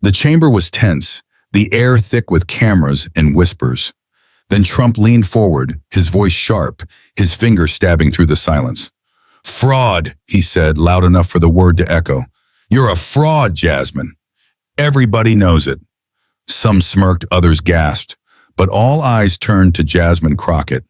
The chamber was tense, the air thick with cameras and whispers. Then Trump leaned forward, his voice sharp, his fingers stabbing through the silence. "Fraud," he said, loud enough for the word to echo. "You're a fraud, Jasmine. Everybody knows it." Some smirked, others gasped, but all eyes turned to Jasmine Crockett.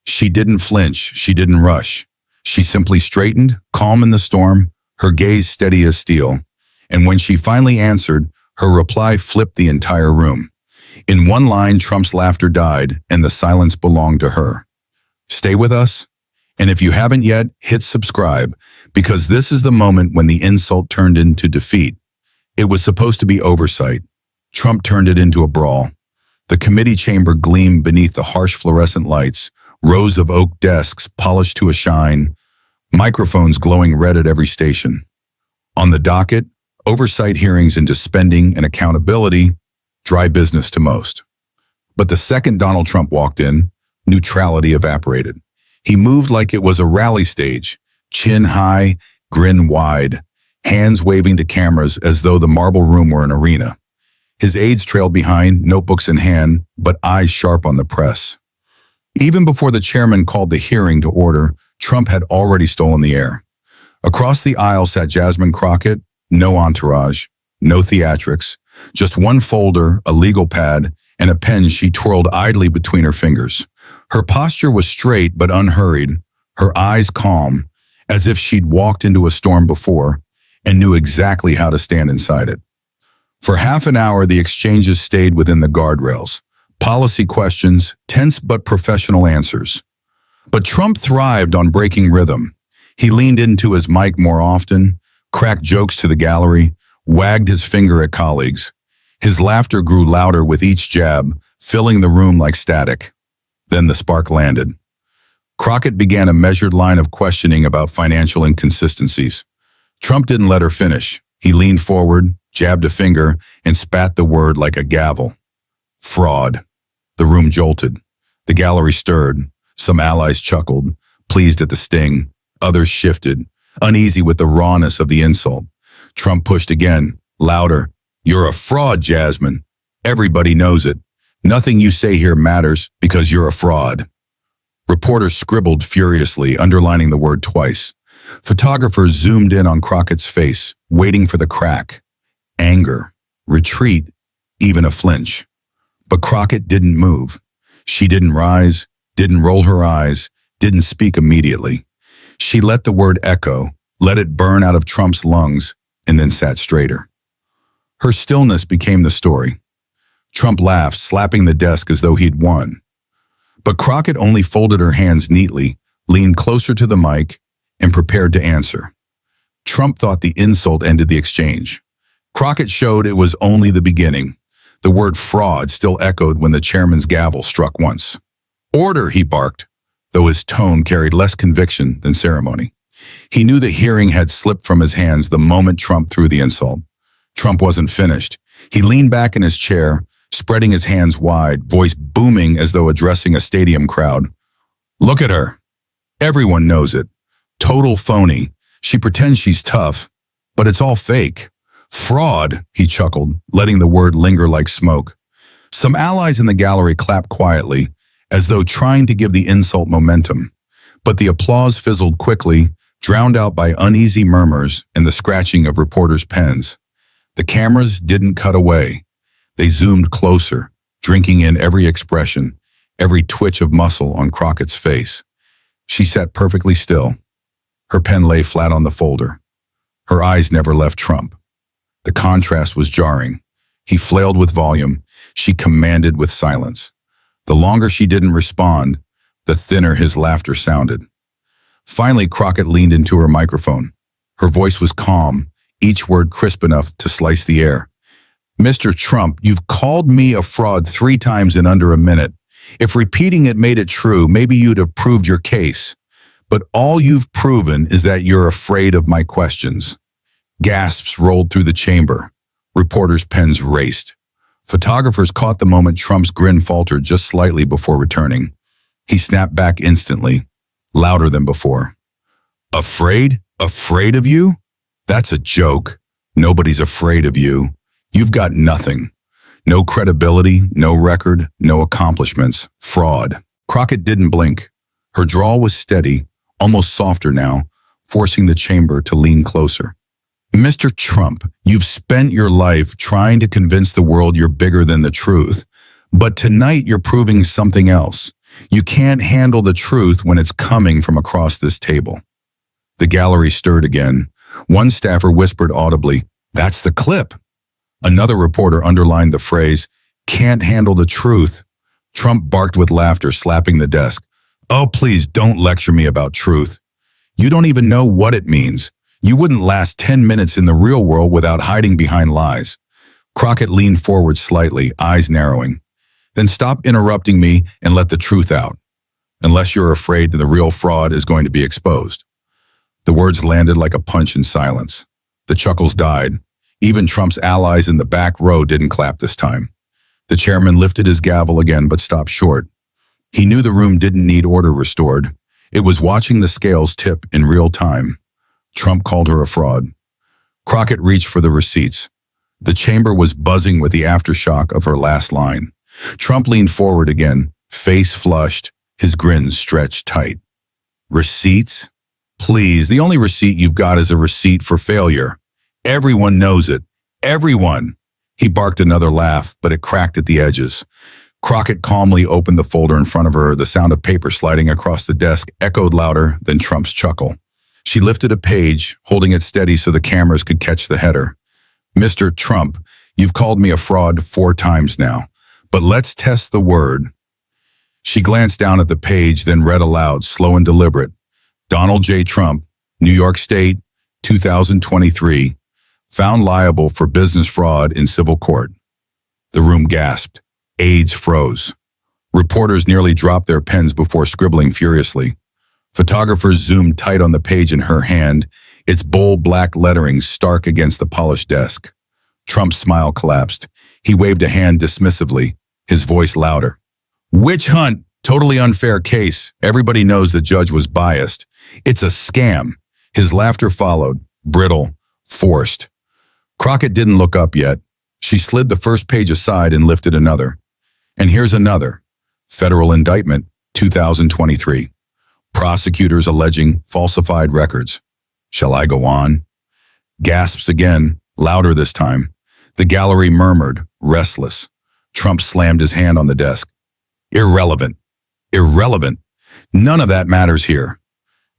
She didn't flinch, she didn't rush. She simply straightened, calm in the storm, her gaze steady as steel. And when she finally answered, her reply flipped the entire room. In one line, Trump's laughter died, and the silence belonged to her. Stay with us, and if you haven't yet, hit subscribe, because this is the moment when the insult turned into defeat. It was supposed to be oversight. Trump turned it into a brawl. The committee chamber gleamed beneath the harsh fluorescent lights, rows of oak desks polished to a shine, microphones glowing red at every station. On the docket, oversight hearings into spending and accountability, dry business to most. But the second Donald Trump walked in, neutrality evaporated. He moved like it was a rally stage, chin high, grin wide, hands waving to cameras as though the marble room were an arena. His aides trailed behind, notebooks in hand, but eyes sharp on the press. Even before the chairman called the hearing to order, Trump had already stolen the air. Across the aisle sat Jasmine Crockett, no entourage, no theatrics, just one folder, a legal pad, and a pen she twirled idly between her fingers. Her posture was straight but unhurried, her eyes calm, as if she'd walked into a storm before and knew exactly how to stand inside it. For half an hour, the exchanges stayed within the guardrails. Policy questions, tense but professional answers. But Trump thrived on breaking rhythm. He leaned into his mic more often, cracked jokes to the gallery, wagged his finger at colleagues. His laughter grew louder with each jab, filling the room like static. Then the spark landed. Crockett began a measured line of questioning about financial inconsistencies. Trump didn't let her finish. He leaned forward, jabbed a finger, and spat the word like a gavel. Fraud. The room jolted. The gallery stirred. Some allies chuckled, pleased at the sting. Others shifted, uneasy with the rawness of the insult. Trump pushed again, louder. "You're a fraud, Jasmine. Everybody knows it. Nothing you say here matters because you're a fraud." Reporters scribbled furiously, underlining the word twice. Photographers zoomed in on Crockett's face, waiting for the crack. Anger, retreat, even a flinch. But Crockett didn't move. She didn't rise, didn't roll her eyes, didn't speak immediately. She let the word echo, let it burn out of Trump's lungs, and then sat straighter. Her stillness became the story. Trump laughed, slapping the desk as though he'd won. But Crockett only folded her hands neatly, leaned closer to the mic, and prepared to answer. Trump thought the insult ended the exchange. Crockett showed it was only the beginning. The word fraud still echoed when the chairman's gavel struck once. "Order," he barked, though his tone carried less conviction than ceremony. He knew the hearing had slipped from his hands the moment Trump threw the insult. Trump wasn't finished. He leaned back in his chair, spreading his hands wide, voice booming as though addressing a stadium crowd. "Look at her. Everyone knows it. Total phony. She pretends she's tough, but it's all fake. Fraud," he chuckled, letting the word linger like smoke. Some allies in the gallery clapped quietly, as though trying to give the insult momentum. But the applause fizzled quickly, drowned out by uneasy murmurs and the scratching of reporters' pens. The cameras didn't cut away. They zoomed closer, drinking in every expression, every twitch of muscle on Crockett's face. She sat perfectly still. Her pen lay flat on the folder. Her eyes never left Trump. The contrast was jarring. He flailed with volume. She commanded with silence. The longer she didn't respond, the thinner his laughter sounded. Finally, Crockett leaned into her microphone. Her voice was calm, each word crisp enough to slice the air. "Mr. Trump, you've called me a fraud 3 times in under a minute. If repeating it made it true, maybe you'd have proved your case. But all you've proven is that you're afraid of my questions." Gasps rolled through the chamber. Reporters' pens raced. Photographers caught the moment Trump's grin faltered just slightly before returning. He snapped back instantly, louder than before. "Afraid? Afraid of you? That's a joke. Nobody's afraid of you. You've got nothing. No credibility, no record, no accomplishments. Fraud. Crockett didn't blink. Her drawl was steady, almost softer now, forcing the chamber to lean closer. Mr. Trump, you've spent your life trying to convince the world you're bigger than the truth. But tonight you're proving something else. You can't handle the truth when it's coming from across this table. The gallery stirred again. One staffer whispered audibly, "That's the clip." Another reporter underlined the phrase, "Can't handle the truth." Trump barked with laughter, slapping the desk. "Oh, please don't lecture me about truth. You don't even know what it means. You wouldn't last 10 minutes in the real world without hiding behind lies." Crockett leaned forward slightly, eyes narrowing. "Then stop interrupting me and let the truth out. Unless you're afraid that the real fraud is going to be exposed." The words landed like a punch in silence. The chuckles died. Even Trump's allies in the back row didn't clap this time. The chairman lifted his gavel again but stopped short. He knew the room didn't need order restored. It was watching the scales tip in real time. Trump called her a fraud. Crockett reached for the receipts. The chamber was buzzing with the aftershock of her last line. Trump leaned forward again, face flushed, his grin stretched tight. "Receipts? Please, the only receipt you've got is a receipt for failure. Everyone knows it. Everyone." He barked another laugh, but it cracked at the edges. Crockett calmly opened the folder in front of her. The sound of paper sliding across the desk echoed louder than Trump's chuckle. She lifted a page, holding it steady so the cameras could catch the header. "Mr. Trump, you've called me a fraud 4 times now, but let's test the word." She glanced down at the page, then read aloud, slow and deliberate. "Donald J. Trump, New York State, 2023, found liable for business fraud in civil court." The room gasped. Aides froze. Reporters nearly dropped their pens before scribbling furiously. Photographers zoomed tight on the page in her hand, its bold black lettering stark against the polished desk. Trump's smile collapsed. He waved a hand dismissively, his voice louder. "Witch hunt, totally unfair case. Everybody knows the judge was biased. It's a scam." His laughter followed, brittle, forced. Crockett didn't look up yet. She slid the first page aside and lifted another. And here's another. Federal indictment, 2023. Prosecutors alleging falsified records. Shall I go on? Gasps again, louder this time. The gallery murmured, restless. Trump slammed his hand on the desk. "Irrelevant. Irrelevant. None of that matters here."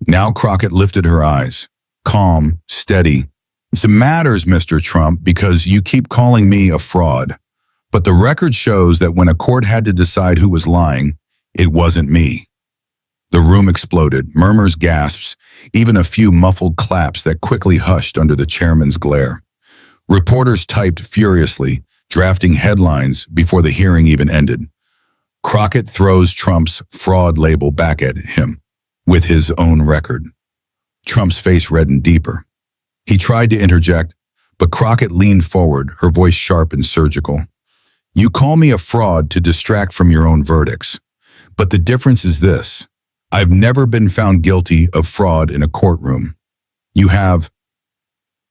Now Crockett lifted her eyes. Calm, steady. "It matters, Mr. Trump, because you keep calling me a fraud. But the record shows that when a court had to decide who was lying, it wasn't me." The room exploded, murmurs, gasps, even a few muffled claps that quickly hushed under the chairman's glare. Reporters typed furiously, drafting headlines before the hearing even ended. Crockett throws Trump's fraud label back at him with his own record. Trump's face reddened deeper. He tried to interject, but Crockett leaned forward, her voice sharp and surgical. "You call me a fraud to distract from your own verdicts. But the difference is this. I've never been found guilty of fraud in a courtroom. You have."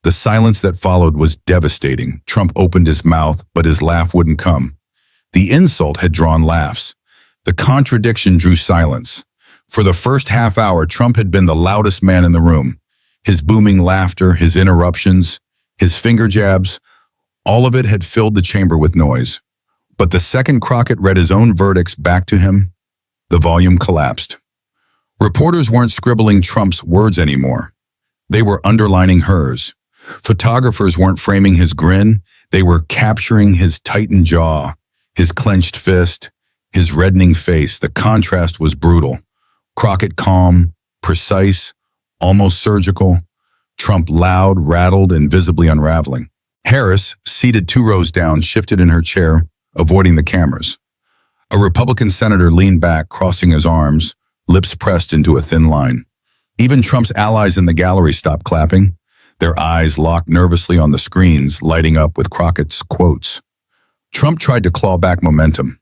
The silence that followed was devastating. Trump opened his mouth, but his laugh wouldn't come. The insult had drawn laughs. The contradiction drew silence. For the first half hour, Trump had been the loudest man in the room. His booming laughter, his interruptions, his finger jabs, all of it had filled the chamber with noise. But the second Crockett read his own verdicts back to him, the volume collapsed. Reporters weren't scribbling Trump's words anymore. They were underlining hers. Photographers weren't framing his grin. They were capturing his tightened jaw, his clenched fist, his reddening face. The contrast was brutal. Crockett calm, precise, almost surgical. Trump loud, rattled, and visibly unraveling. Harris, seated 2 rows down, shifted in her chair, avoiding the cameras. A Republican senator leaned back, crossing his arms, lips pressed into a thin line. Even Trump's allies in the gallery stopped clapping, their eyes locked nervously on the screens, lighting up with Crockett's quotes. Trump tried to claw back momentum.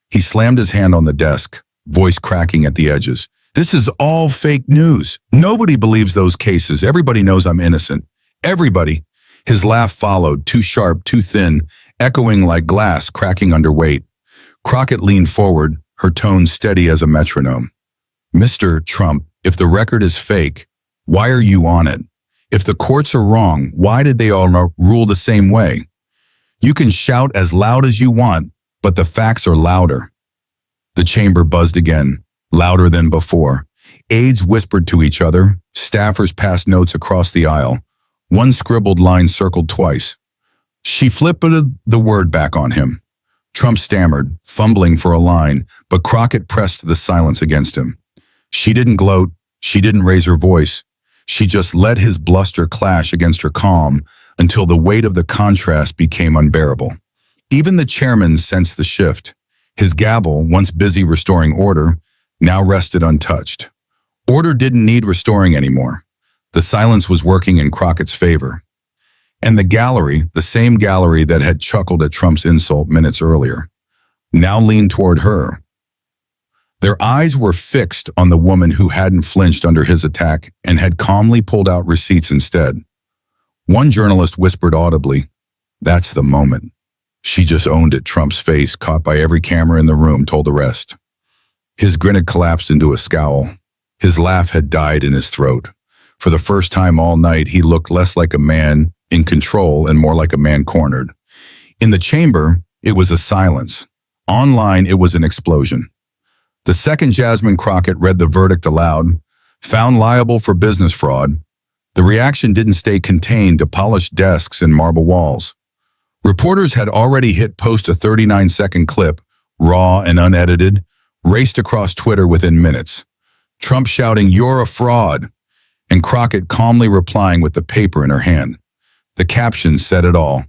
He slammed his hand on the desk, voice cracking at the edges. "This is all fake news. Nobody believes those cases. Everybody knows I'm innocent. Everybody." His laugh followed, too sharp, too thin, echoing like glass cracking under weight. Crockett leaned forward, her tone steady as a metronome. Mr. Trump, if the record is fake, why are you on it? If the courts are wrong, why did they all rule the same way? You can shout as loud as you want, but the facts are louder. The chamber buzzed again, louder than before. Aides whispered to each other. Staffers passed notes across the aisle. One scribbled line circled twice. She flipped the word back on him. Trump stammered, fumbling for a line, but Crockett pressed the silence against him. She didn't gloat. She didn't raise her voice. She just let his bluster clash against her calm until the weight of the contrast became unbearable. Even the chairman sensed the shift. His gavel, once busy restoring order, now rested untouched. Order didn't need restoring anymore. The silence was working in Crockett's favor. And the gallery, the same gallery that had chuckled at Trump's insult minutes earlier, now leaned toward her. Their eyes were fixed on the woman who hadn't flinched under his attack and had calmly pulled out receipts instead. One journalist whispered audibly, "That's the moment." She just owned it. Trump's face, caught by every camera in the room, told the rest. His grin had collapsed into a scowl. His laugh had died in his throat. For the first time all night, he looked less like a man in control and more like a man cornered. In the chamber, it was a silence. Online, it was an explosion. The second Jasmine Crockett read the verdict aloud, found liable for business fraud, the reaction didn't stay contained to polished desks and marble walls. Reporters had already hit post a 39-second clip, raw and unedited, raced across Twitter within minutes. Trump shouting, "You're a fraud," and Crockett calmly replying with the paper in her hand. The caption said it all.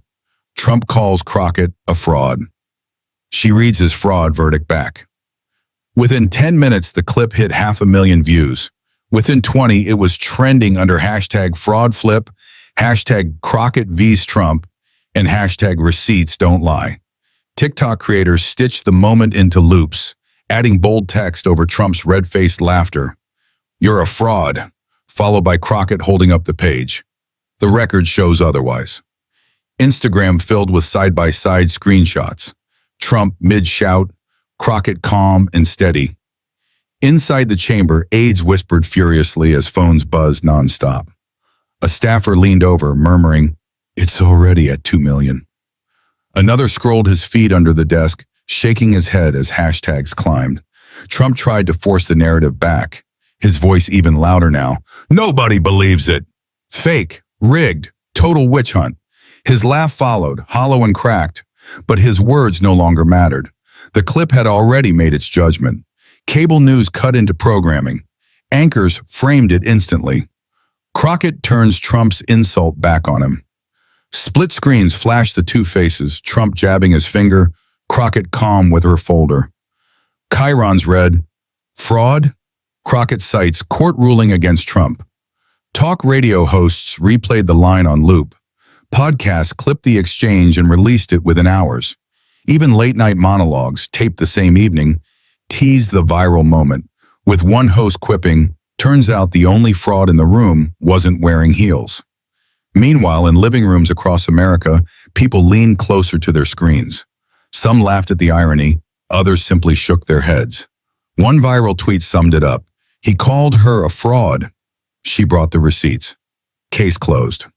Trump calls Crockett a fraud. She reads his fraud verdict back. Within 10 minutes, the clip hit 500,000 views. Within 20, it was trending under hashtag fraudflip, hashtag Crockett vs Trump, and hashtag receipts don't lie. TikTok creators stitched the moment into loops, adding bold text over Trump's red-faced laughter. "You're a fraud," followed by Crockett holding up the page. The record shows otherwise. Instagram filled with side-by-side screenshots. Trump mid-shout, Crockett calm and steady. Inside the chamber, aides whispered furiously as phones buzzed nonstop. A staffer leaned over, murmuring, "It's already at 2 million. Another scrolled his feet under the desk, shaking his head as hashtags climbed. Trump tried to force the narrative back, his voice even louder now. "Nobody believes it. Fake, rigged, total witch hunt." His laugh followed, hollow and cracked, but his words no longer mattered. The clip had already made its judgment. Cable news cut into programming. Anchors framed it instantly. Crockett turns Trump's insult back on him. Split screens flashed the two faces, Trump jabbing his finger, Crockett calm with her folder. Chyrons read, "Fraud?" Crockett cites court ruling against Trump. Talk radio hosts replayed the line on loop. Podcasts clipped the exchange and released it within hours. Even late-night monologues, taped the same evening, teased the viral moment, with one host quipping, "Turns out the only fraud in the room wasn't wearing heels." Meanwhile, in living rooms across America, people leaned closer to their screens. Some laughed at the irony, others simply shook their heads. One viral tweet summed it up. He called her a fraud. She brought the receipts. Case closed.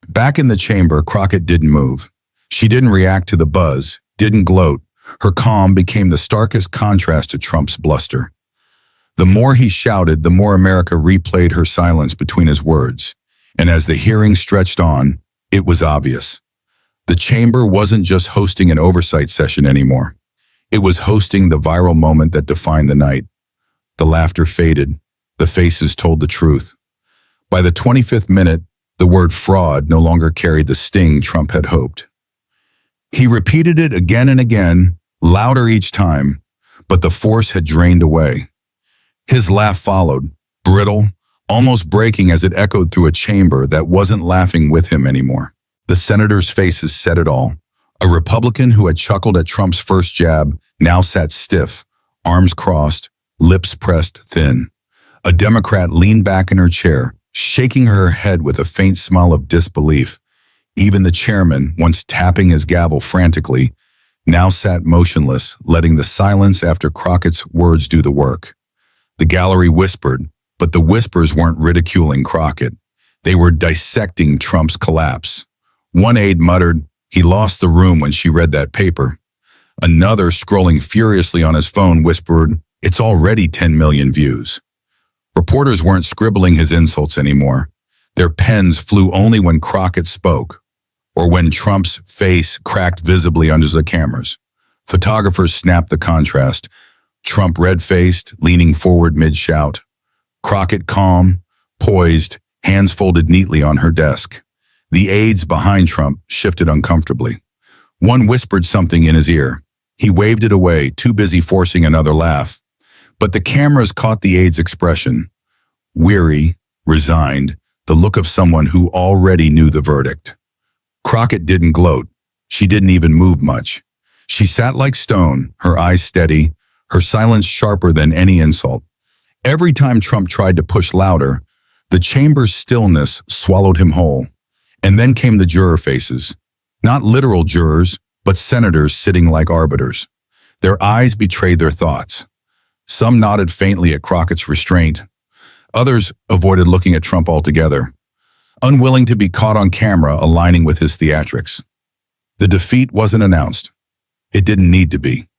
Back in the chamber, Crockett didn't move. She didn't react to the buzz, didn't gloat. Her calm became the starkest contrast to Trump's bluster. The more he shouted, the more America replayed her silence between his words. And as the hearing stretched on, it was obvious. The chamber wasn't just hosting an oversight session anymore. It was hosting the viral moment that defined the night. The laughter faded. The faces told the truth. By the 25th minute, the word fraud no longer carried the sting Trump had hoped. He repeated it again and again, louder each time, but the force had drained away. His laugh followed, brittle, almost breaking as it echoed through a chamber that wasn't laughing with him anymore. The senators' faces said it all. A Republican who had chuckled at Trump's first jab now sat stiff, arms crossed, lips pressed thin. A Democrat leaned back in her chair, shaking her head with a faint smile of disbelief. Even the chairman, once tapping his gavel frantically, now sat motionless, letting the silence after Crockett's words do the work. The gallery whispered, but the whispers weren't ridiculing Crockett. They were dissecting Trump's collapse. One aide muttered, "He lost the room when she read that paper." Another, scrolling furiously on his phone, whispered, "It's already 10 million views." Reporters weren't scribbling his insults anymore. Their pens flew only when Crockett spoke, or when Trump's face cracked visibly under the cameras. Photographers snapped the contrast. Trump red-faced, leaning forward mid-shout. Crockett calm, poised, hands folded neatly on her desk. The aides behind Trump shifted uncomfortably. One whispered something in his ear. He waved it away, too busy forcing another laugh. But the cameras caught the aide's expression. Weary, resigned, the look of someone who already knew the verdict. Crockett didn't gloat. She didn't even move much. She sat like stone, her eyes steady, her silence sharper than any insult. Every time Trump tried to push louder, the chamber's stillness swallowed him whole. And then came the juror faces. Not literal jurors, but senators sitting like arbiters. Their eyes betrayed their thoughts. Some nodded faintly at Crockett's restraint. Others avoided looking at Trump altogether, unwilling to be caught on camera aligning with his theatrics. The defeat wasn't announced. It didn't need to be.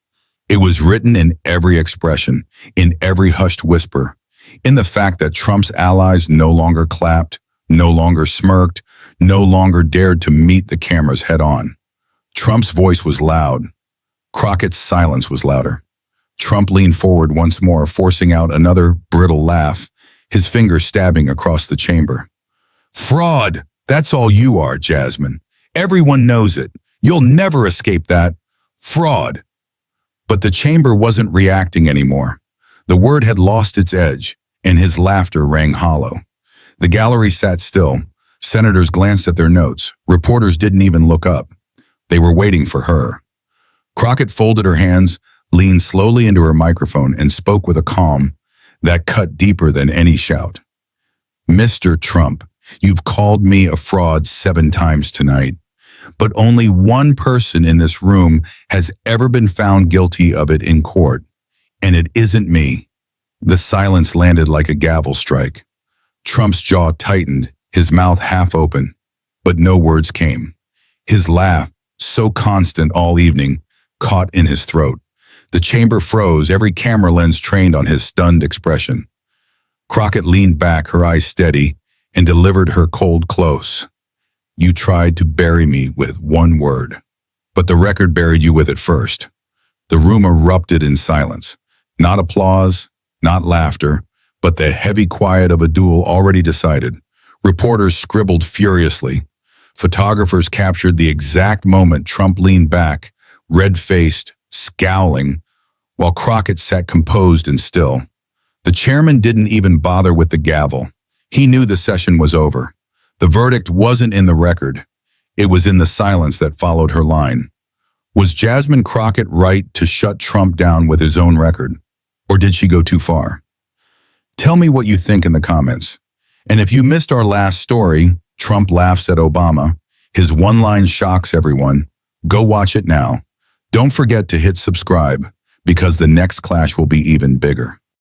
It was written in every expression, in every hushed whisper, in the fact that Trump's allies no longer clapped, no longer smirked, no longer dared to meet the cameras head-on. Trump's voice was loud. Crockett's silence was louder. Trump leaned forward once more, forcing out another brittle laugh, his fingers stabbing across the chamber. "Fraud! That's all you are, Jasmine. Everyone knows it. You'll never escape that. Fraud!" But the chamber wasn't reacting anymore. The word had lost its edge, and his laughter rang hollow. The gallery sat still. Senators glanced at their notes. Reporters didn't even look up. They were waiting for her. Crockett folded her hands, leaned slowly into her microphone, and spoke with a calm that cut deeper than any shout. "Mr. Trump, you've called me a fraud 7 times tonight, but only one person in this room has ever been found guilty of it in court, and it isn't me." The silence landed like a gavel strike. Trump's jaw tightened, his mouth half open, but no words came. His laugh, so constant all evening, caught in his throat. The chamber froze, every camera lens trained on his stunned expression. Crockett leaned back, her eyes steady, and delivered her cold close. "You tried to bury me with one word, but the record buried you with it first." The room erupted in silence. Not applause, not laughter, but the heavy quiet of a duel already decided. Reporters scribbled furiously. Photographers captured the exact moment Trump leaned back, red-faced, scowling, while Crockett sat composed and still. The chairman didn't even bother with the gavel. He knew the session was over. The verdict wasn't in the record. It was in the silence that followed her line. Was Jasmine Crockett right to shut Trump down with his own record? Or did she go too far? Tell me what you think in the comments. And if you missed our last story, Trump laughs at Obama, his one line shocks everyone, go watch it now. Don't forget to hit subscribe, because the next clash will be even bigger.